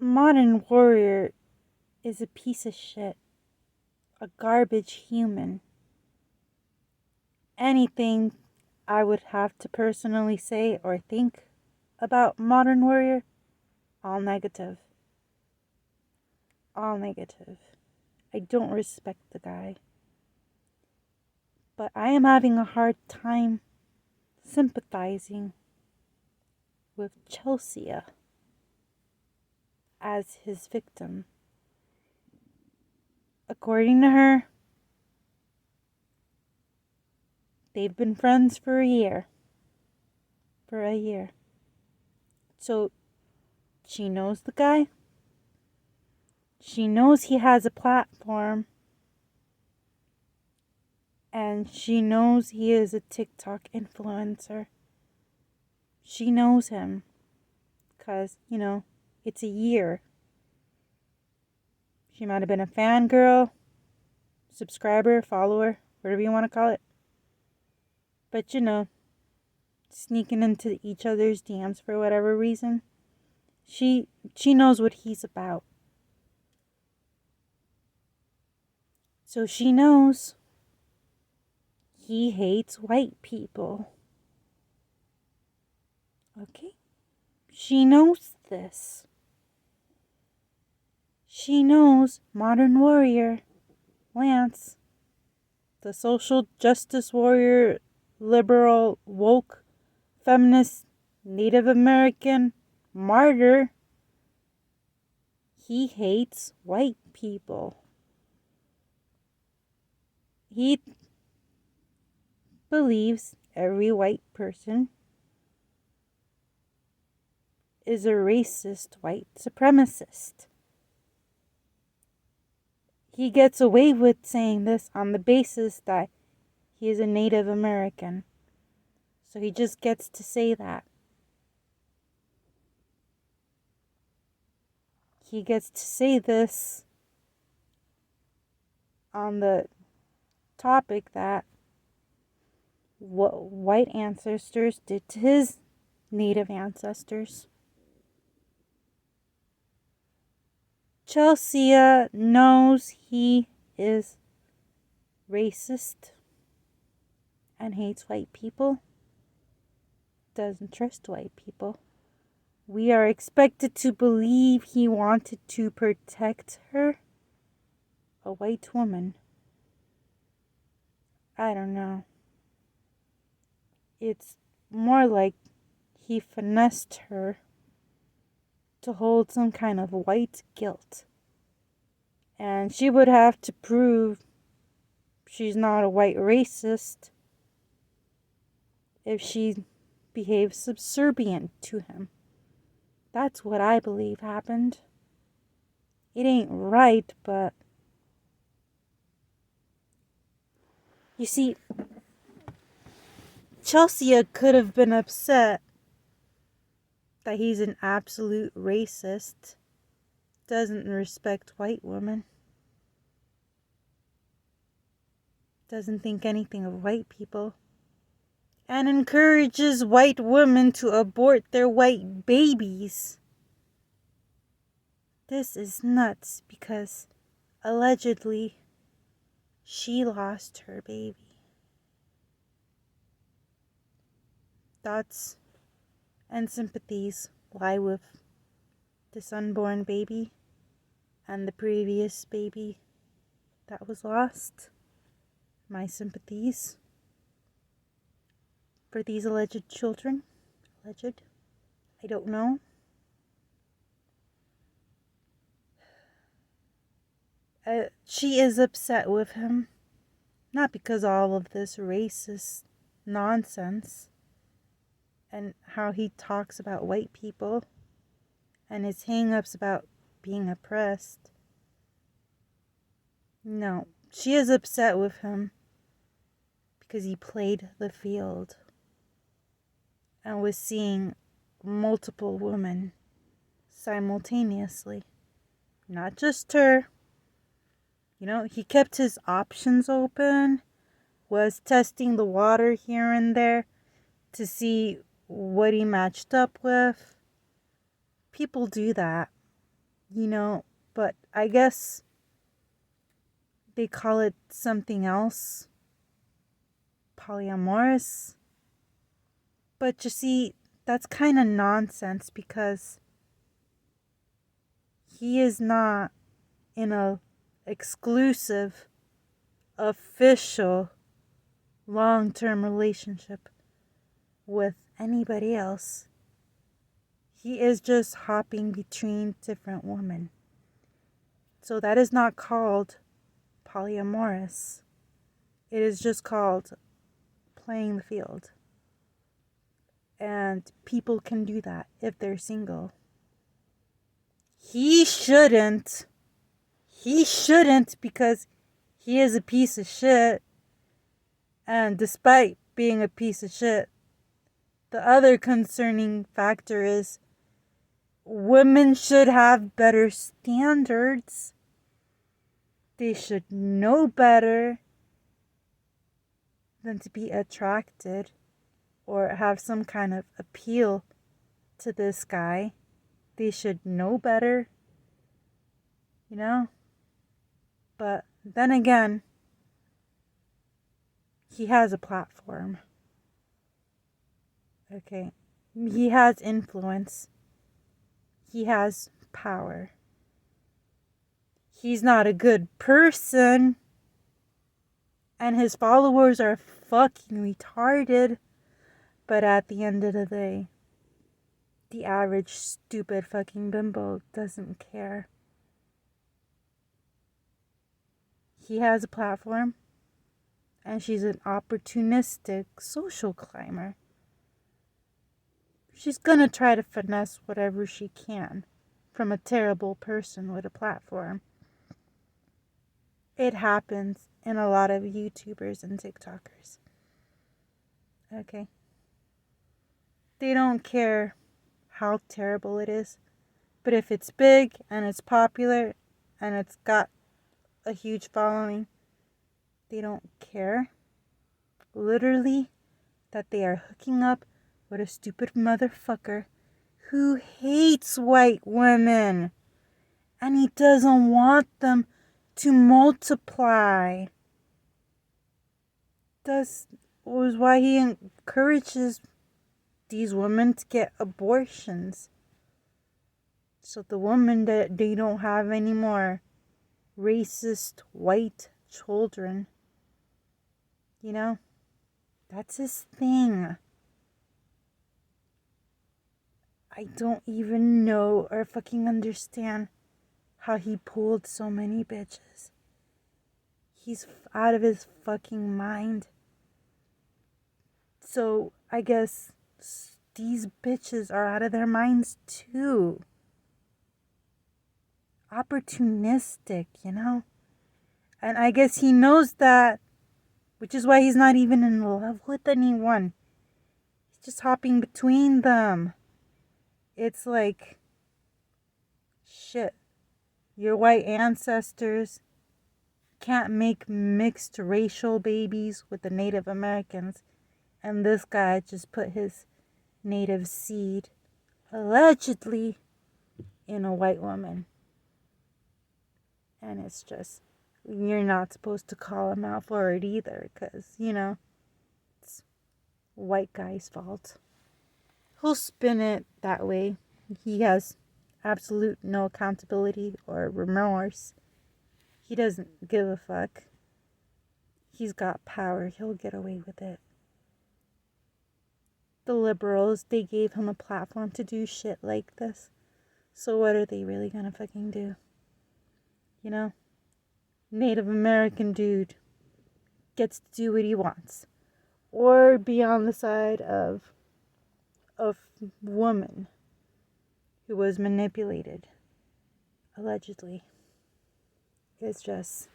Modern Warrior is a piece of shit. A garbage human. Anything I would have to personally say or think about Modern Warrior, all negative. All negative. I don't respect the guy. But I am having a hard time sympathizing with Chelsea as his victim. According to her, they've been friends for a year. So she knows the guy. She knows he has a platform. And she knows he is a TikTok influencer. She knows him. Because, it's a year. She might have been a fangirl, subscriber, follower, whatever you want to call it. But sneaking into each other's DMs for whatever reason. She knows what he's about. So she knows he hates white people. Okay? She knows this. She knows Modern Warrior, Lance, the social justice warrior, liberal, woke, feminist, Native American, martyr. He hates white people. He believes every white person is a racist white supremacist. He gets away with saying this on the basis that he is a Native American. So he just gets to say that. He gets to say this on the topic that what white ancestors did to his Native ancestors. Chelsea knows he is racist and hates white people, doesn't trust white people. We are expected to believe he wanted to protect her, a white woman. I don't know. It's more like he finessed her to hold some kind of white guilt. And she would have to prove she's not a white racist if she behaves subservient to him. That's what I believe happened. It ain't right, but you see, Chelsea could have been upset that he's an absolute racist, doesn't respect white women, doesn't think anything of white people, and encourages white women to abort their white babies. This is nuts because allegedly she lost her baby. Thoughts and sympathies lie with this unborn baby and the previous baby that was lost. My sympathies for these alleged children. Alleged? I don't know. She is upset with him. Not because all of this racist nonsense and how he talks about white people and his hang-ups about being oppressed. No, she is upset with him because he played the field and was seeing multiple women simultaneously. Not just her. He kept his options open, was testing the water here and there to see what he matched up with. People do that. but I guess they call it something else, polyamorous. But you see, that's kind of nonsense because he is not in a exclusive, official, long-term relationship with anybody else. He is just hopping between different women. So that is not called polyamorous. It is just called playing the field. And people can do that if they're single. He shouldn't. He shouldn't because he is a piece of shit. And despite being a piece of shit, the other concerning factor is women should have better standards. They should know better than to be attracted or have some kind of appeal to this guy. They should know better, But then again, he has a platform. Okay. He has influence. He has power. He's not a good person. And his followers are fucking retarded. But at the end of the day, the average stupid fucking bimbo doesn't care. He has a platform. And she's an opportunistic social climber. She's gonna try to finesse whatever she can from a terrible person with a platform. It happens in a lot of YouTubers and TikTokers. Okay? They don't care how terrible it is. But if it's big and it's popular and it's got a huge following, they don't care. Literally, that they are hooking up with a stupid motherfucker who hates white women. And he doesn't want them to multiply. That was why he encourages these women to get abortions. So the women that they don't have any more racist white children. That's his thing. I don't even know or fucking understand how he pulled so many bitches. He's out of his fucking mind. So I guess these bitches are out of their minds too. Opportunistic, And I guess he knows that, which is why he's not even in love with anyone. He's just hopping between them. It's like, shit, your white ancestors can't make mixed racial babies with the Native Americans. And this guy just put his native seed, allegedly, in a white woman. And it's just, you're not supposed to call him out for it either, because, it's white guy's fault. He'll spin it that way. He has absolute no accountability or remorse. He doesn't give a fuck. He's got power. He'll get away with it. The liberals, they gave him a platform to do shit like this. So what are they really gonna fucking do? Native American dude gets to do what he wants. Or be on the side of a woman who was manipulated. Allegedly. It's just,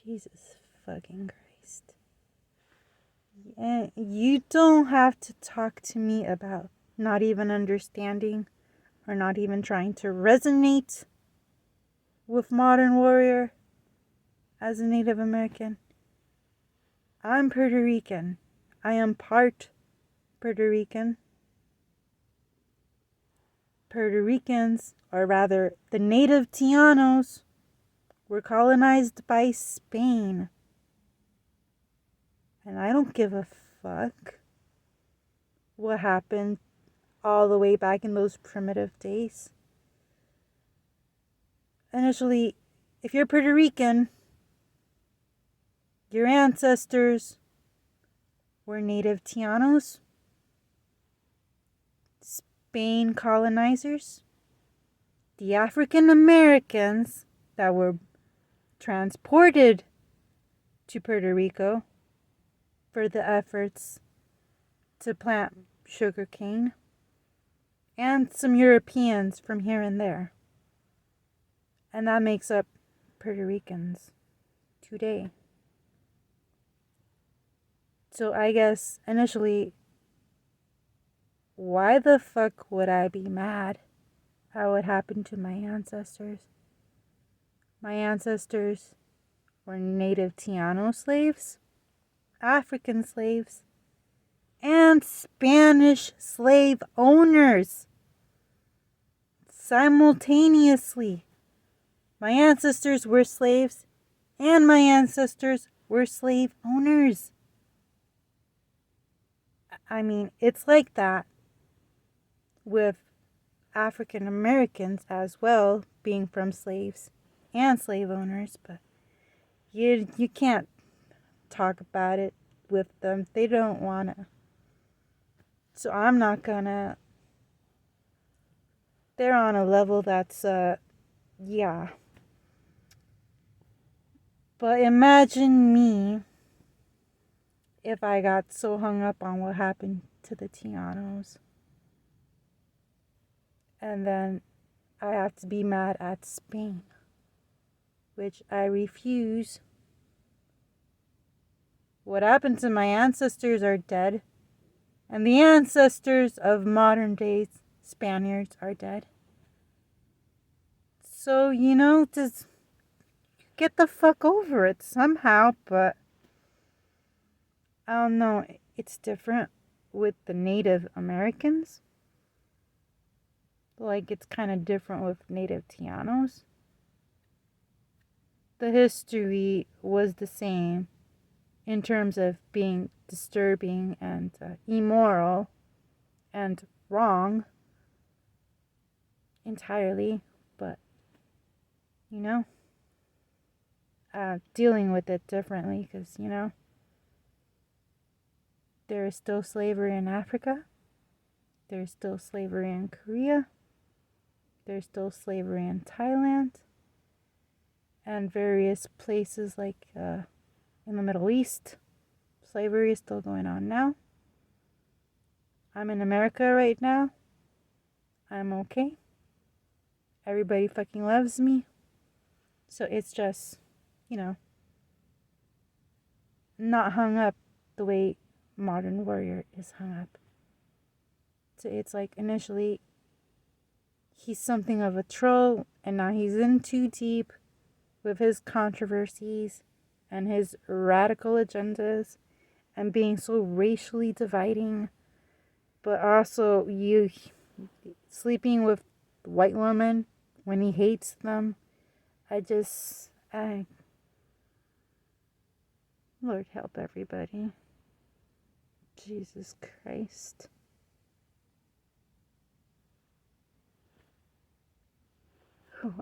Jesus fucking Christ. And you don't have to talk to me about not even understanding or not even trying to resonate with modern warrior as a Native American. I'm Puerto Rican. I am part Puerto Rican. Puerto Ricans, or rather the native Tianos, were colonized by Spain. And I don't give a fuck what happened all the way back in those primitive days. Initially, if you're Puerto Rican, your ancestors were native Tianos, Spain colonizers, the African Americans that were transported to Puerto Rico for the efforts to plant sugarcane, and some Europeans from here and there. And that makes up Puerto Ricans today. So I guess initially, why the fuck would I be mad at what happened to my ancestors? My ancestors were native Tiano slaves, African slaves, and Spanish slave owners. Simultaneously, my ancestors were slaves and my ancestors were slave owners. I mean, it's like that with African Americans as well, being from slaves and slave owners, but you can't talk about it with them. They don't wanna. So I'm not gonna. They're on a level that's yeah. But imagine me if I got so hung up on what happened to the Tianos. And then I have to be mad at Spain, which I refuse. What happened to my ancestors are dead, and the ancestors of modern day Spaniards are dead. So, just get the fuck over it somehow, but I don't know, it's different with the Native Americans. Like, it's kind of different with Native Tianos. The history was the same in terms of being disturbing and immoral and wrong entirely, but dealing with it differently because there is still slavery in Africa, there's still slavery in Korea, there's still slavery in Thailand, and various places like in the Middle East. Slavery is still going on now. I'm in America right now. I'm okay. Everybody fucking loves me. So it's just, not hung up the way Modern Warrior is hung up. So it's like initially he's something of a troll, and now he's in too deep with his controversies and his radical agendas and being so racially dividing, but also you sleeping with white women when he hates them. Lord help everybody. Jesus Christ.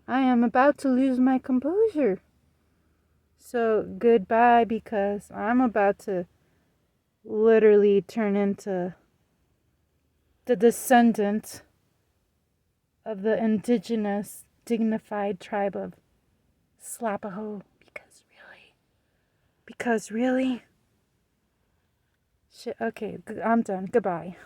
I am about to lose my composure. So goodbye, because I'm about to literally turn into the descendant of the indigenous dignified tribe of Slapaho. Because really? Shit, okay, I'm done. Goodbye.